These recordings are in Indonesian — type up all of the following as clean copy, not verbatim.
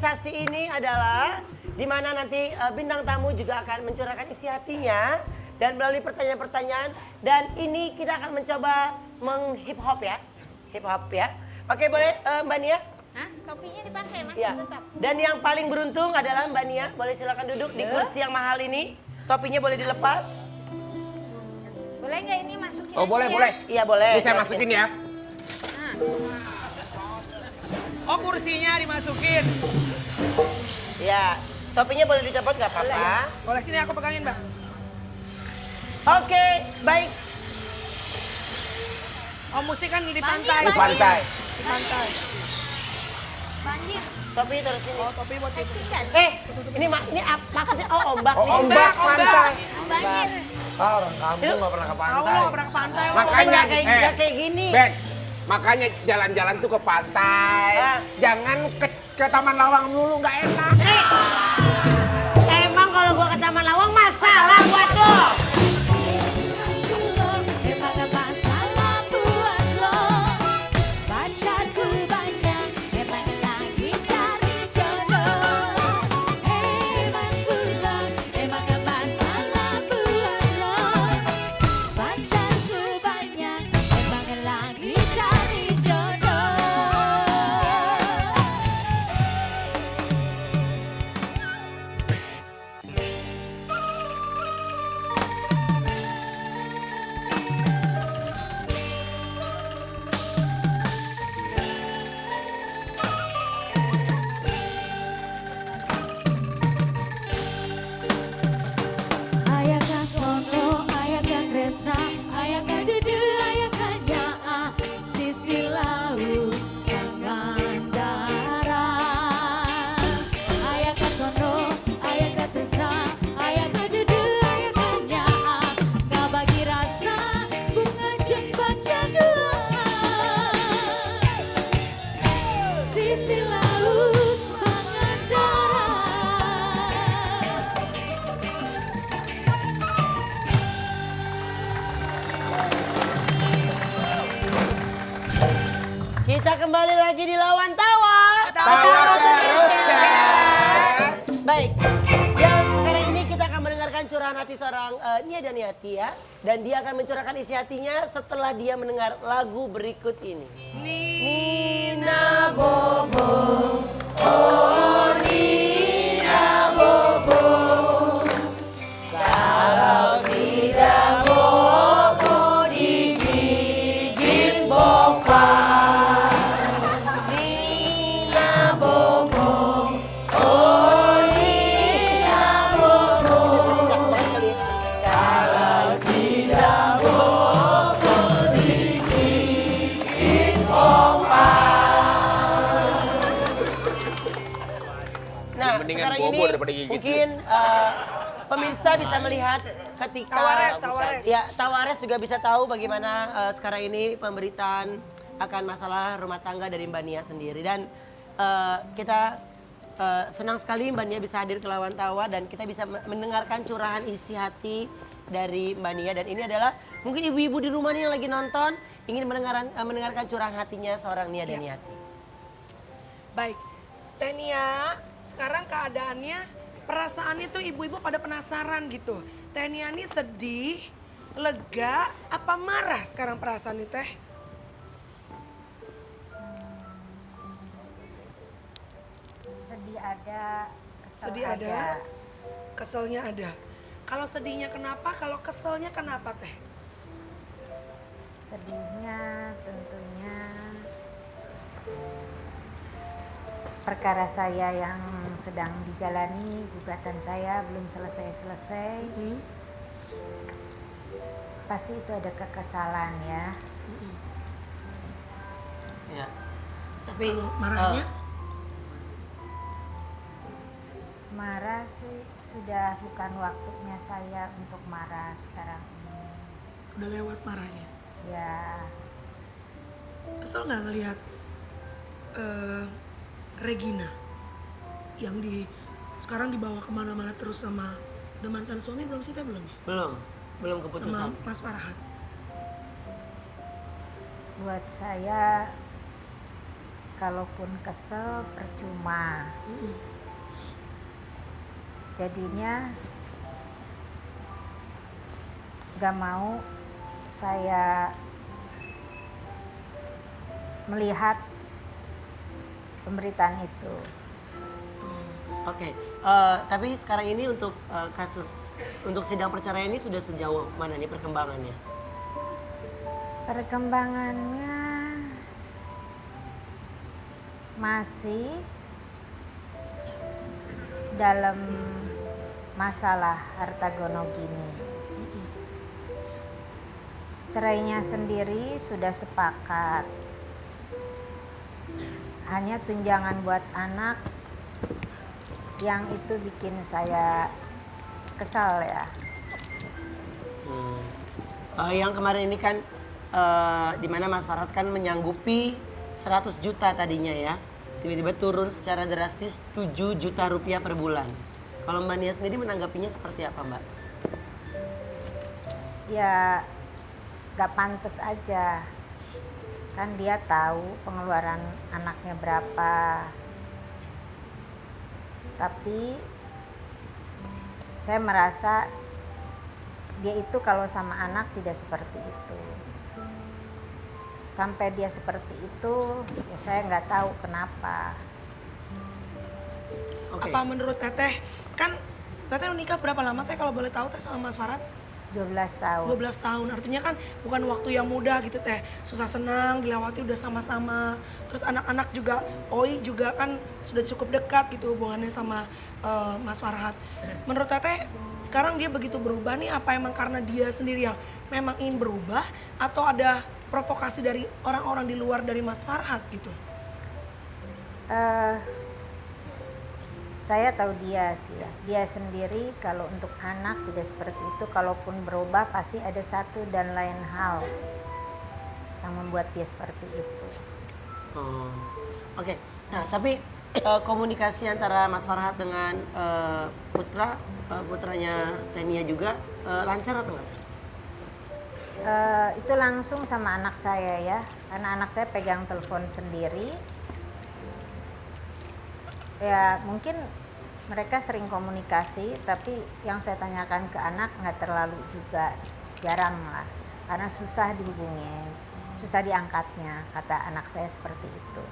improvisasi ini adalah di mana nanti bintang tamu juga akan mencurahkan isi hatinya dan melalui pertanyaan-pertanyaan dan ini kita akan mencoba menghip hop ya. Hip hop ya. Oke, boleh Mbak Nia? Hah? Topinya dipakai masih Ya. tetap. Dan yang paling beruntung adalah Mbak Nia. Boleh silakan duduk di kursi yang mahal ini. Topinya boleh dilepas. Boleh nggak ini masukin Oh aja boleh, ya? boleh. Iya boleh. Ini saya masukin ya. Nah, Oh kursinya dimasukin. Ya, topinya boleh dicopot nggak apa-apa. Boleh sini aku pegangin mbak. Oke, baik. Oh musik kan di Banjir, pantai. Di pantai. Di pantai. banjir. Topi taruh sini. Oh topi buat Seksi kan? Ini maksudnya ombak Oh nih. ombak pantai. Banjir. Ah, orang kampung nggak pernah ke Tahu pantai. lo nggak pernah ke pantai lo. Makanya Nggak kayak gini. Ben, makanya jalan-jalan tuh ke pantai. Ah. Jangan ke Taman Lawang dulu, nggak enak. Emang kalau gua ke Taman Lawang masalah buat lo. Emang apa salah buat lo? Pacarku banyak, emang lagi cari jodoh. Mas Pulon, emang apa salah buat lo? Pacarku banyak, emang lagi cari jodoh. Ayakah sono, ayakah tresna, ayakah dudu, ayakah nyaa, sisi laut Pangandaran. Ayakah sono, ayakah tresna, ayakah dudu, ayakah nyaa, ngabagi rasa bunga jeung baca doa. Sisi laut Pangandaran. Kita kembali lagi di Lawan Tawa. Tawa terus, guys. Baik. Dan sekarang ini kita akan mendengarkan curahan hati seorang Nia dan Yati ya. Dan dia akan mencurahkan isi hatinya setelah dia mendengar lagu berikut ini. Nina Bobo, oh Nina Bobo, kalau tidak Bobo digigit Bopa. Nina Bobo, oh Nina Bobo, kalau tidak Bobo digigit Bopa. Nah, Mendingan sekarang bobo ini daripada gigit. mungkin pemirsa bisa melihat ketika Tawares. Ya, Tawares juga bisa tahu bagaimana sekarang ini pemberitaan akan masalah rumah tangga dari Mbak Nia sendiri dan kita senang sekali Mbak Nia bisa hadir ke Lawan Tawa dan kita bisa mendengarkan curahan isi hati dari Mbak Nia dan ini adalah mungkin ibu-ibu di rumah nih yang lagi nonton ingin mendengarkan curahan hatinya seorang Nia dan Yati. Baik. Tenia, sekarang keadaannya perasaannya tuh ibu-ibu pada penasaran gitu. Tenia ini sedih, lega, apa marah sekarang perasaannya teh? Sedih ada, kesel Sedih ada, keselnya ada. Kalau sedihnya kenapa, kalau keselnya kenapa teh? Sedihnya tentunya perkara saya yang sedang dijalani, gugatan saya belum selesai-selesai. Pasti itu ada kekesalan ya. Ya. Tapi Kalau marahnya? Marah sih sudah bukan waktunya saya untuk marah sekarang ini. Udah lewat marahnya. Ya, Kesel nggak ngelihat Regina yang sekarang dibawa kemana-mana terus sama udah mantan suami belum sih teh belum ya? belum Sama keputusan. Mas Farhat. buat saya kalaupun kesel percuma. Jadinya gak mau saya melihat pemberitaan itu. Oke, tapi sekarang ini untuk kasus untuk sidang perceraian ini sudah sejauh mana nih perkembangannya? Perkembangannya masih dalam masalah harta gono gini. Cerainya sendiri sudah sepakat. Hanya tunjangan buat anak yang itu bikin saya kesal ya. Yang kemarin ini kan di mana Mas Farhad kan menyanggupi 100 juta tadinya ya. Tiba-tiba turun secara drastis 7 juta rupiah per bulan. Kalau Mbak Nia sendiri menanggapinya seperti apa, Mbak? Ya gak pantas aja. Kan dia tahu pengeluaran anaknya berapa. Tapi saya merasa dia itu kalau sama anak tidak seperti itu. Sampai dia seperti itu, ya saya nggak tahu kenapa. Oke. Apa menurut Teteh, kan Teteh nikah berapa lama Teh kalau boleh tahu Teh sama Mas Farhad? 12 tahun. 12 tahun, artinya kan bukan waktu yang mudah gitu Teh. Susah senang, dilewati udah sama-sama. Terus anak-anak juga, Oi juga kan sudah cukup dekat gitu hubungannya sama Mas Farhad. Menurut Teteh, sekarang dia begitu berubah nih, apa emang karena dia sendiri yang memang ingin berubah? Atau ada provokasi dari orang-orang di luar dari Mas Farhad gitu? Saya tahu dia sih ya. Dia sendiri kalau untuk anak tidak seperti itu. Kalaupun berubah pasti ada satu dan lain hal yang membuat dia seperti itu. Oke. Nah, tapi komunikasi antara Mas Farhad dengan putranya Tenia juga lancar atau enggak? Itu langsung sama anak saya ya. Karena anak saya pegang telepon sendiri. Ya mungkin mereka sering komunikasi, tapi yang saya tanyakan ke anak nggak terlalu juga, jarang lah. Karena susah dihubungin, susah diangkatnya, kata anak saya seperti itu.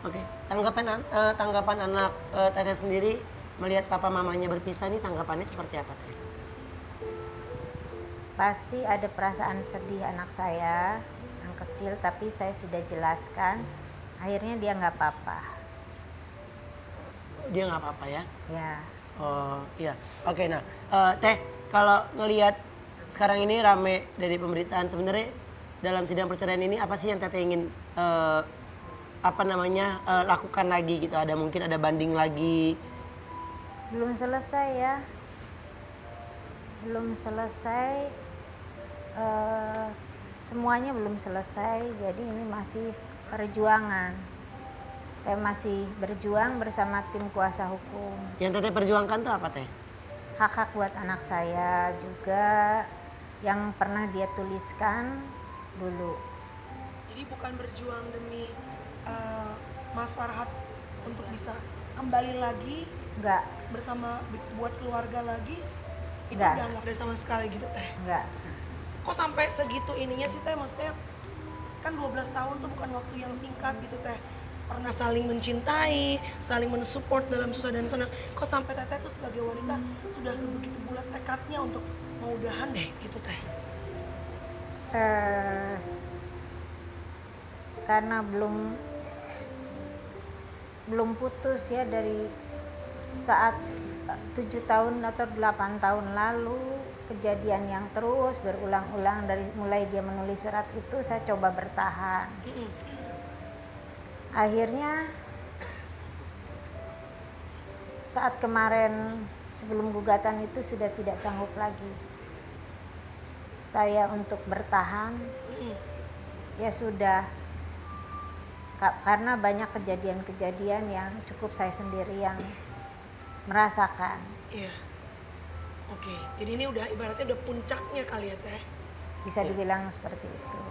Oke. Tanggapan anak Teteh sendiri melihat papa mamanya berpisah nih, tanggapannya seperti apa Teh? Pasti ada perasaan sedih anak saya yang kecil, tapi saya sudah jelaskan, akhirnya dia nggak apa-apa. Dia nggak apa-apa ya? Ya. Oh iya. Oke, nah Teh, kalau ngelihat sekarang ini rame dari pemberitaan, sebenarnya dalam sidang perceraian ini apa sih yang Teteh ingin lakukan lagi gitu? Ada mungkin ada banding lagi? Belum selesai ya. Belum selesai. Semuanya belum selesai, jadi ini masih perjuangan. Saya masih berjuang bersama tim kuasa hukum. Yang Teteh perjuangkan tuh apa Teh? Hak-hak buat anak saya juga yang pernah dia tuliskan dulu. Jadi bukan berjuang demi Mas Farhad untuk bisa kembali lagi Enggak, bersama buat keluarga lagi, itu Enggak. udah nggak ada sama sekali gitu Teh. enggak. Kok sampai segitu ininya sih Teh? Maksudnya kan 12 tahun tuh bukan waktu yang singkat gitu Teh. Pernah saling mencintai, saling mensupport dalam susah dan senang. Kok sampai Teteh tuh sebagai wanita sudah sebegitu bulat tekadnya untuk mau udahan deh gitu Teh? Karena belum putus ya dari saat 7 tahun atau 8 tahun lalu, kejadian yang terus berulang-ulang dari mulai dia menulis surat itu, saya coba bertahan. Akhirnya saat kemarin sebelum gugatan itu sudah tidak sanggup lagi saya untuk bertahan. Ya sudah, karena banyak kejadian-kejadian yang cukup saya sendiri yang merasakan. Iya. Oke, jadi ini udah ibaratnya udah puncaknya kali ya Teh. Bisa dibilang seperti itu.